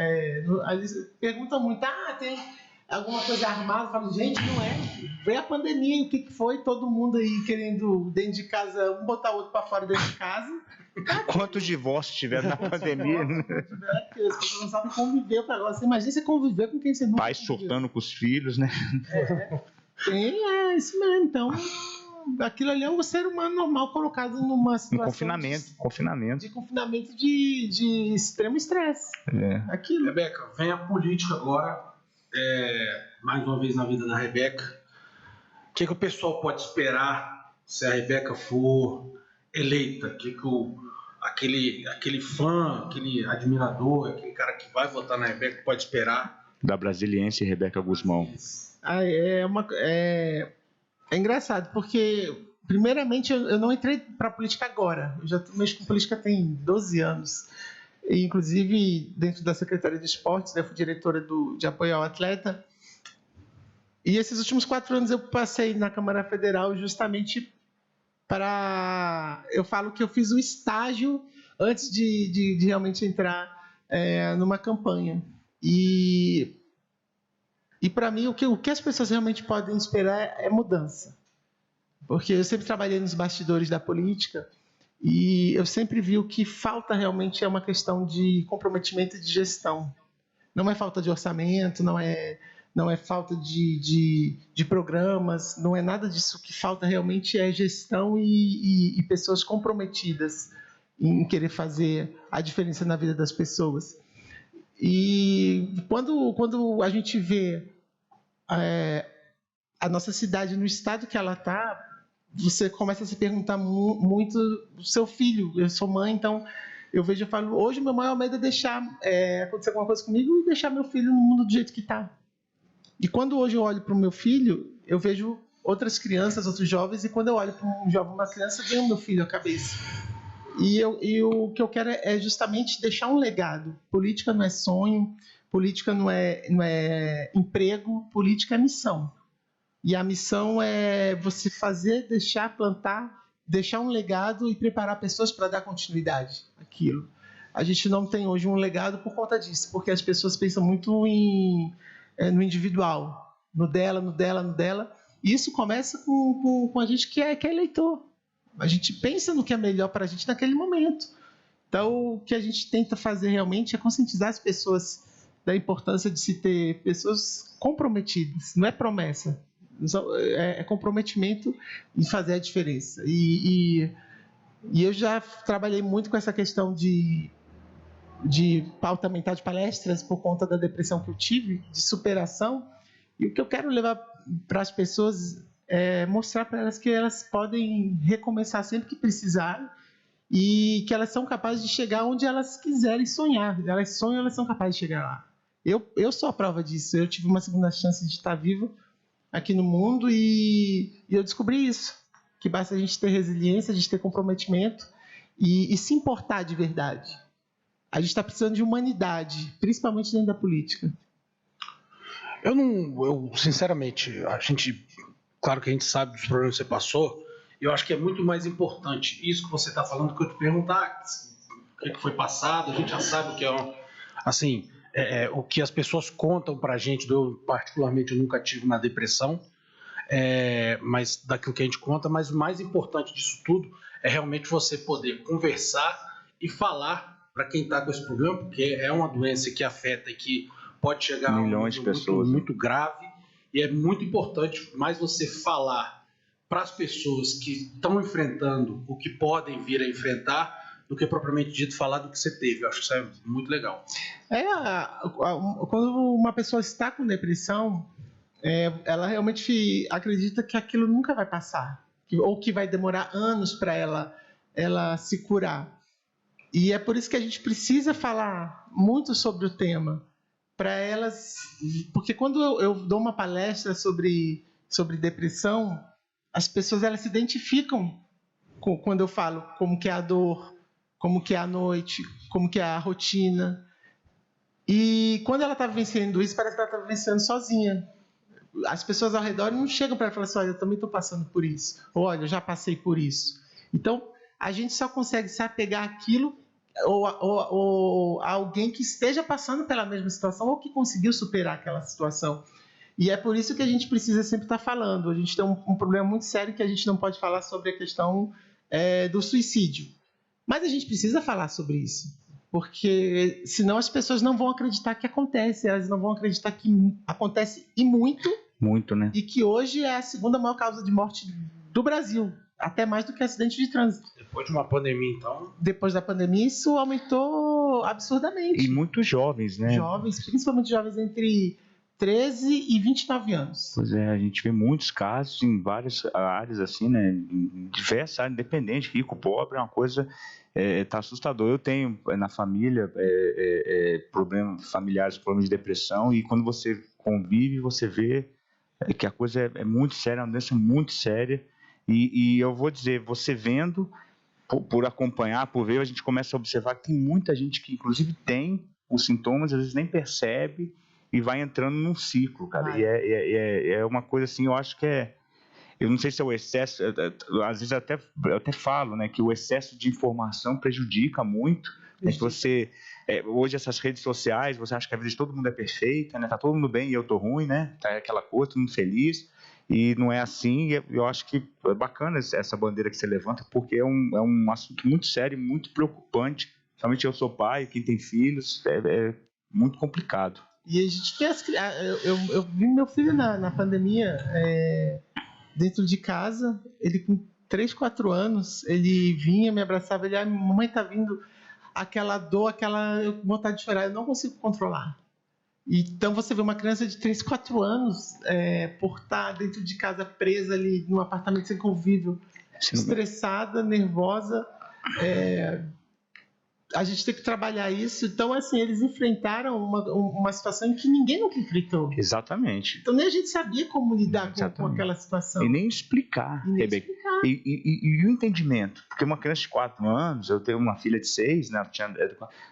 Eles perguntam muito, tem alguma coisa armada? Eu falo, gente, não é. Veio a pandemia, o que foi? Todo mundo aí querendo dentro de casa, um botar o outro pra fora dentro de casa. Quantos divórcios tiveram na pandemia? Né? As pessoas não sabem conviver com o negócio. Imagina você conviver com quem você nunca Pais surtando com os filhos, né? Isso mesmo. Então, aquilo ali é um ser humano normal colocado numa situação confinamento. de confinamento de extremo estresse. Aquilo. Rebeca, vem a política agora, mais uma vez na vida da Rebeca. O que o pessoal pode esperar se a Rebeca for eleita? O que aquele fã, aquele admirador, aquele cara que vai votar na Rebeca pode esperar? Da brasiliense Rebeca Guzmão. É engraçado, porque primeiramente eu não entrei para política agora. Eu já mexo com política tem 12 anos. E, inclusive, dentro da Secretaria de Esportes, eu fui diretora de apoio ao atleta. E esses últimos 4 anos eu passei na Câmara Federal justamente para... Eu falo que eu fiz um estágio antes de realmente entrar numa campanha. E para mim, o que as pessoas realmente podem esperar é mudança. Porque eu sempre trabalhei nos bastidores da política e eu sempre vi o que falta realmente é uma questão de comprometimento e de gestão. Não é falta de orçamento, não é falta de programas, não é nada disso. O que falta realmente é gestão e pessoas comprometidas em querer fazer a diferença na vida das pessoas. E quando a gente vê a nossa cidade no estado que ela está, você começa a se perguntar muito do seu filho. Eu sou mãe, então eu falo, hoje meu maior medo é deixar acontecer alguma coisa comigo e deixar meu filho no mundo do jeito que está. E quando hoje eu olho para o meu filho, eu vejo outras crianças, outros jovens, e quando eu olho para um jovem, uma criança, vem o meu filho à cabeça. E o que eu quero é justamente deixar um legado. Política não é sonho, política não é emprego, política é missão. E a missão é você fazer, deixar, plantar, deixar um legado e preparar pessoas para dar continuidade àquilo. A gente não tem hoje um legado por conta disso, porque as pessoas pensam muito no individual, no dela. E isso começa com a gente que é eleitor. A gente pensa no que é melhor para a gente naquele momento. Então, o que a gente tenta fazer realmente é conscientizar as pessoas da importância de se ter pessoas comprometidas. Não é promessa, é comprometimento em fazer a diferença. E eu já trabalhei muito com essa questão de pauta mental de palestras por conta da depressão que eu tive, de superação. E o que eu quero levar para as pessoas é mostrar para elas que elas podem recomeçar sempre que precisarem e que elas são capazes de chegar onde elas quiserem sonhar. Elas sonham, elas são capazes de chegar lá. Eu sou a prova disso. Eu tive uma segunda chance de estar vivo aqui no mundo e eu descobri isso, que basta a gente ter resiliência, a gente ter comprometimento e se importar de verdade. A gente está precisando de humanidade, principalmente dentro da política. Eu sinceramente, claro que a gente sabe dos problemas que você passou, eu acho que é muito mais importante isso que você está falando que eu te perguntar o que foi passado, a gente já sabe o que é, o que as pessoas contam pra gente, eu particularmente eu nunca tive na depressão, mas daquilo que a gente conta, mas o mais importante disso tudo é realmente você poder conversar e falar para quem está com esse problema, porque é uma doença que afeta e que pode chegar a milhões de pessoas, muito grave, e é muito importante mais você falar para as pessoas que estão enfrentando o que podem vir a enfrentar do que propriamente dito falar do que você teve. Eu acho que isso é muito legal. Quando uma pessoa está com depressão, ela realmente acredita que aquilo nunca vai passar, ou que vai demorar anos para ela se curar. E é por isso que a gente precisa falar muito sobre o tema, para elas, porque quando eu dou uma palestra sobre depressão, as pessoas elas se identificam quando eu falo como que é a dor, como que é a noite, como que é a rotina. E quando ela está vencendo isso, parece que ela está vencendo sozinha. As pessoas ao redor não chegam para ela e falam assim, olha, eu também estou passando por isso, ou olha, eu já passei por isso. Então, a gente só consegue se apegar àquilo ou a alguém que esteja passando pela mesma situação ou que conseguiu superar aquela situação. E é por isso que a gente precisa sempre estar falando. A gente tem um problema muito sério que a gente não pode falar sobre a questão do suicídio. Mas a gente precisa falar sobre isso, porque senão as pessoas não vão acreditar que acontece, elas não vão acreditar que acontece e muito, né? E que hoje é a segunda maior causa de morte do Brasil. Até mais do que acidente de trânsito. Depois de uma pandemia, então... Depois da pandemia, isso aumentou absurdamente. E muitos jovens, né? Jovens, principalmente jovens entre 13 e 29 anos. Pois é, a gente vê muitos casos em várias áreas, assim, né? Em diversas áreas, independente, rico, pobre, é uma coisa... tá assustador. Eu tenho na família problemas familiares, problemas de depressão, e quando você convive, você vê que a coisa é muito séria, é uma doença muito séria. E eu vou dizer, você vendo, por acompanhar, por ver, a gente começa a observar que tem muita gente que, inclusive, tem os sintomas, às vezes nem percebe e vai entrando num ciclo, cara. E é uma coisa assim, eu acho que eu não sei se é o excesso, às vezes eu até falo, né, que o excesso de informação prejudica muito. É que você, hoje essas redes sociais, você acha que a vida de todo mundo é perfeita, né? Tá todo mundo bem e eu tô ruim, né? Tá aquela coisa, todo mundo feliz. E não é assim, eu acho que é bacana essa bandeira que você levanta, porque é um assunto muito sério, muito preocupante. Principalmente eu sou pai, quem tem filhos, é muito complicado. E a gente tem eu vi meu filho na pandemia, dentro de casa, ele com 3, 4 anos, ele vinha, me abraçava, ele, mamãe tá vindo, aquela dor, aquela vontade de chorar, eu não consigo controlar. Então você vê uma criança de 3, 4 anos por estar dentro de casa presa ali num apartamento sem convívio, estressada, nervosa, a gente tem que trabalhar isso. Então, assim, eles enfrentaram uma situação em que ninguém nunca enfrentou. Exatamente. Então nem a gente sabia como lidar com aquela situação. E nem explicar, Rebeca. E o entendimento, porque uma criança de 4 anos, eu tenho uma filha de 6, né,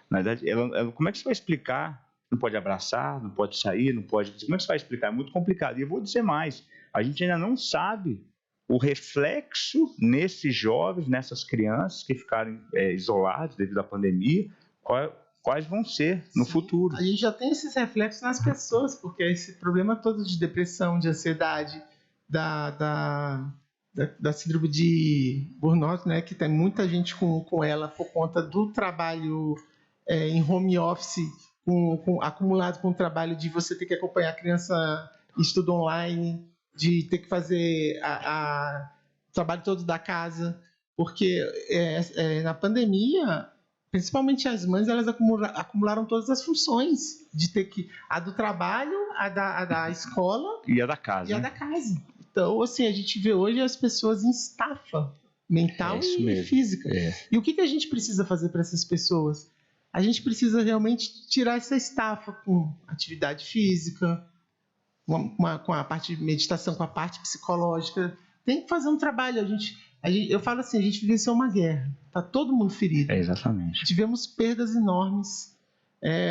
na verdade, ela, como é que você vai explicar? Não pode abraçar, não pode sair, não pode... Como é que você vai explicar? É muito complicado. E eu vou dizer mais, a gente ainda não sabe o reflexo nesses jovens, nessas crianças que ficaram isolados devido à pandemia, quais vão ser no futuro. A gente já tem esses reflexos nas pessoas, porque esse problema todo de depressão, de ansiedade, da da síndrome de burnout, né, que tem muita gente com ela por conta do trabalho em home office, acumulado com o trabalho de você ter que acompanhar a criança em estudo online, de ter que fazer o trabalho todo da casa, porque na pandemia, principalmente as mães, elas acumularam todas as funções de ter que a do trabalho, a da escola E a da casa. e a da casa. Então, assim, a gente vê hoje as pessoas em estafa mental e física. E o que a gente precisa fazer para essas pessoas? A gente precisa realmente tirar essa estafa com atividade física, com a parte de meditação, com a parte psicológica. Tem que fazer um trabalho. Eu falo assim, a gente vivenciou uma guerra. Está todo mundo ferido. Exatamente. Tivemos perdas enormes.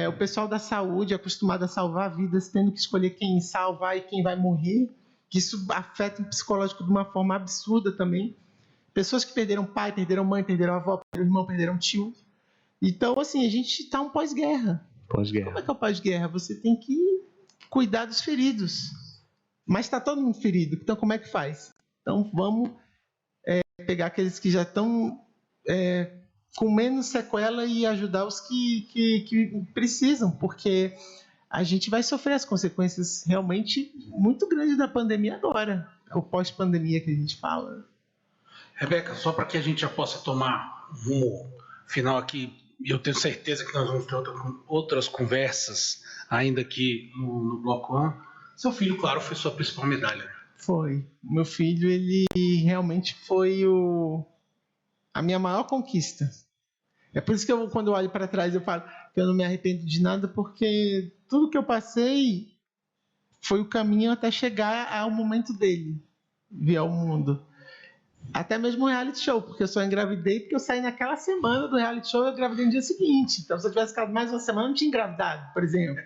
O pessoal da saúde, acostumado a salvar vidas, tendo que escolher quem salvar e quem vai morrer. Que isso afeta o psicológico de uma forma absurda também. Pessoas que perderam pai, perderam mãe, perderam avó, perderam irmão, perderam tio. Então, assim, a gente está um pós-guerra. Pós-guerra. Como é que é o pós-guerra? Você tem que cuidar dos feridos. Mas está todo mundo ferido. Então, como é que faz? Então, vamos pegar aqueles que já estão com menos sequela e ajudar os que precisam, porque a gente vai sofrer as consequências realmente muito grandes da pandemia agora. O pós-pandemia que a gente fala. Rebeca, só para que a gente já possa tomar um rumo final aqui, e eu tenho certeza que nós vamos ter outras conversas ainda aqui no Bloco 1. Seu filho, claro, foi sua principal medalha. Foi. Meu filho, ele realmente foi a minha maior conquista. É por isso que quando eu olho para trás, eu falo que eu não me arrependo de nada, porque tudo que eu passei foi o caminho até chegar ao momento dele vir ao mundo. Até mesmo o reality show, porque eu só engravidei porque eu saí naquela semana do reality show e eu engravidei no dia seguinte. Então, se eu tivesse ficado mais uma semana, eu não tinha engravidado, por exemplo.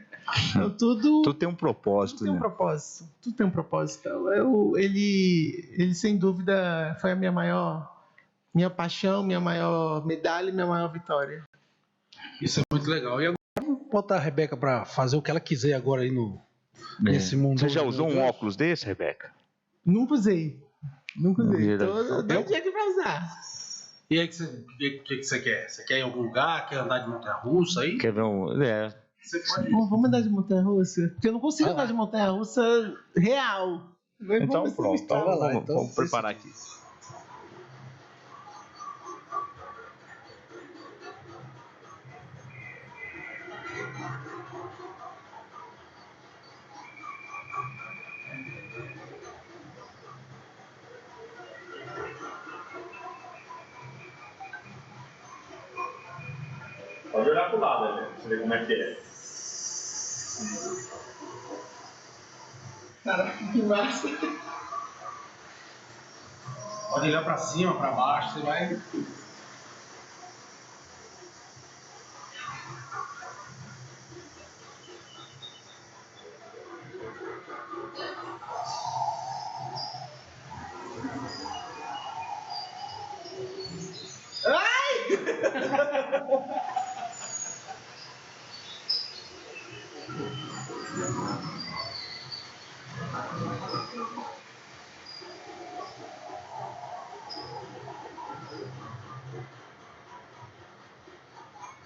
Então, tudo tem um propósito. Tudo tem um propósito. Tudo tem um propósito. Então, ele, sem dúvida, foi a minha paixão, minha maior medalha e minha maior vitória. Isso é muito legal. E agora, vamos botar a Rebeca para fazer o que ela quiser agora aí nesse mundo. Você já usou um óculos desse, Rebeca? Nunca usei. Todo dia que vai usar. E aí, o que você quer? Você quer ir em algum lugar? Quer andar de montanha-russa aí? Quer ver um... Você pode ir. Vamos andar de montanha-russa? Porque eu não consigo andar de montanha-russa real. Então pronto, vamos preparar aqui. Pode olhar pro lado, né? Pra você ver como é que é. Caraca, que massa! Pode olhar para cima, para baixo, você vai...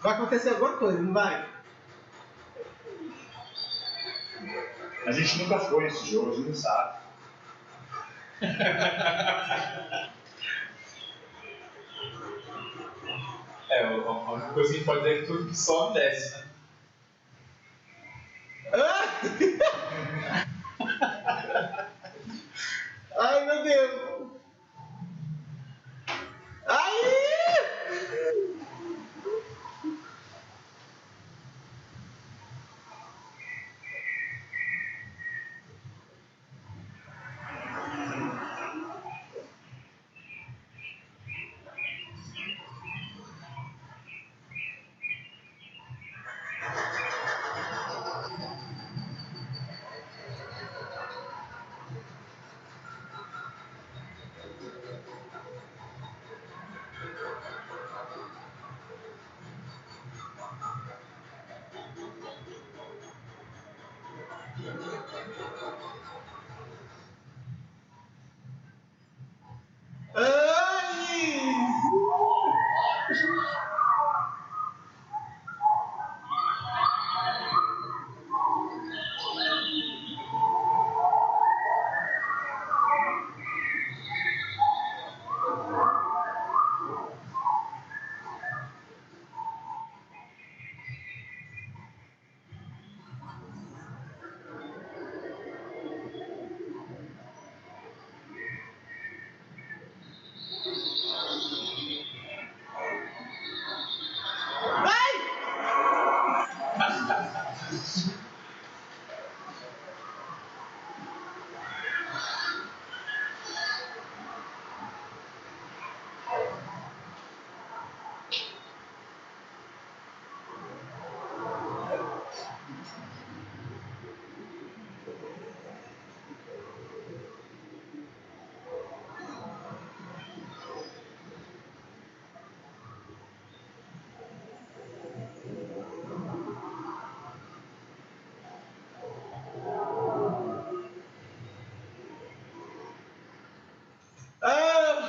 Vai acontecer alguma coisa, não vai? A gente nunca foi nesse jogo, a gente não sabe. A única coisa que a gente pode dizer é que tudo que sobe desce, né? Ai, meu Deus! Ai!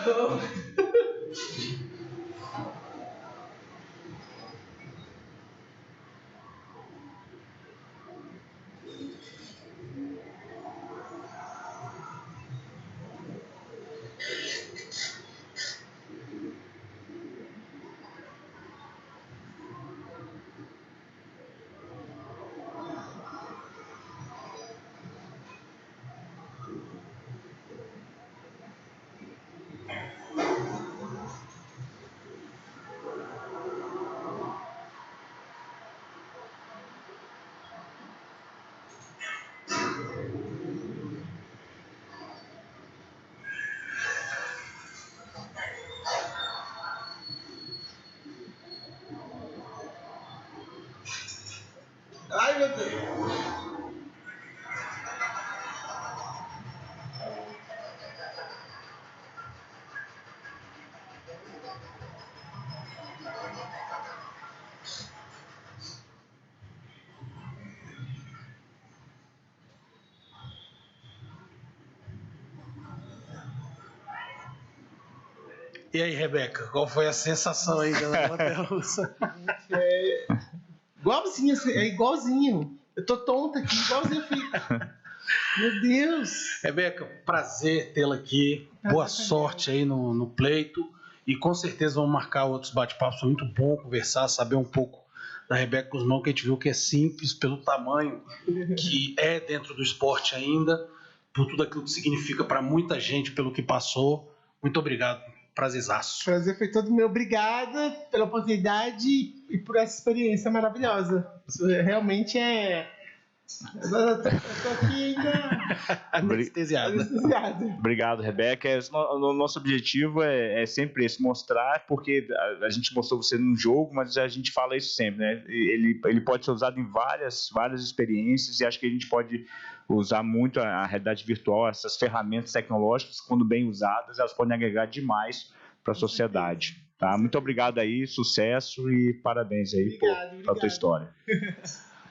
tô. Ai, meu Deus. E aí, Rebeca, qual foi a sensação aí da montanha-russa? Igualzinho, assim, é igualzinho. Eu tô tonta aqui, igualzinho eu fico. Meu Deus. Rebeca, prazer tê-la aqui. Boa sorte aí no pleito. E com certeza vamos marcar outros bate-papos. Foi muito bom conversar, saber um pouco da Rebeca Guzmão, que a gente viu que é simples pelo tamanho que é dentro do esporte ainda, por tudo aquilo que significa para muita gente, pelo que passou. Muito obrigado. Prazerzaço. O prazer foi todo meu. Obrigada pela oportunidade e por essa experiência maravilhosa. Isso realmente é. Eu tô aqui ainda Anestesiado. anestesiado. Obrigado, Rebeca. O nosso objetivo é sempre esse, mostrar, porque a gente mostrou você num jogo, mas a gente fala isso sempre, né? Ele pode ser usado em várias experiências, e acho que a gente pode usar muito a realidade virtual, essas ferramentas tecnológicas, quando bem usadas, elas podem agregar demais para a sociedade. Tá? Muito obrigado aí, sucesso e parabéns aí pela tua história.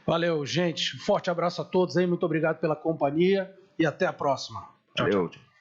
Valeu, gente. Forte abraço a todos aí. Muito obrigado pela companhia e até a próxima. Tchau, Valeu. tchau.